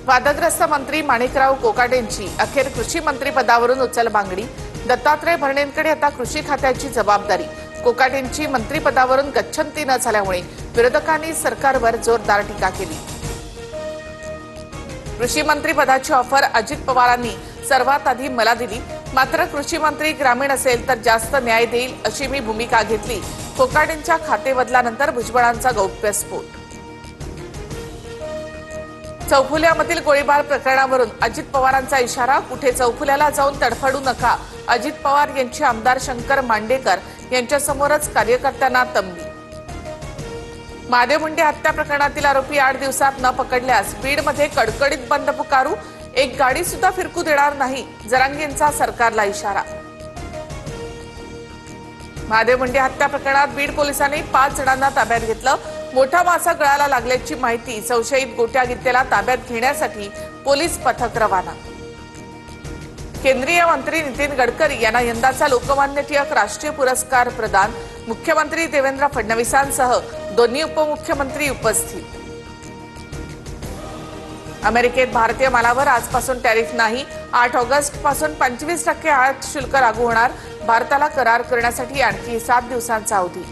वादग्रस्त मंत्री माणिकराव कोकाटेंची अखेर कृषी मंत्री पदावरून उचलबांगडी। दत्तात्रय भरणेंकडे आता कृषी खात्याची जबाबदारी। कोकाटेंची मंत्रिपदावरून गच्छंती न झाल्यामुळे विरोधकांनी सरकारवर जोरदार टीका केली। कृषी मंत्री पदाची ऑफर अजित पवारांनी सर्वात आधी मला दिली, मात्र कृषी मंत्री ग्रामीण असेल तर जास्त न्याय देईल अशी मी भूमिका घेतली। कोकाटेंच्या खाते बदलानंतर भुजबळांचा गौप्यस्फोट। चौफुल्यामधील गोळीबार प्रकरणावरून अजित पवारांचा इशारा। कुठे चौफुल्याला जाऊन तडफडू नका। अजित पवार यांचे आमदार शंकर मांडेकर यांच्यासमोरच कार्यकर्त्यांना तंबी। महादेव मुंडे हत्या प्रकरणातील आरोपी 8 दिवसात न पकडल्यास बीडमध्ये कडकडीत बंद पुकारू। एक गाडी सुद्धा फिरकू देणार नाही, जरांगेंचा सरकारला इशारा। महादेव मुंडे हत्या प्रकरणात बीड पोलिसांनी 5 जणांना ताब्यात घेतलं। मोठा मासा गळाला लागल्याची माहिती। संशयित गोट्या गित्तेला ताब्यात घेण्यासाठी पोलीस पथक रवाना। केंद्रीय मंत्री नितीन गडकरी यांना यंदाचा लोकमान्य टिळक राष्ट्रीय पुरस्कार प्रदान। मुख्यमंत्री देवेंद्र फडणवीसांसह दोन्ही उपमुख्यमंत्री उपस्थित। अमेरिकेत भारतीय मालावर आजपासून टॅरिफ नाही। 8 ऑगस्ट पासून 25% आयात शुल्क लागू होणार। भारताला करार करण्यासाठी आणखी 7 दिवसांचा अवधी।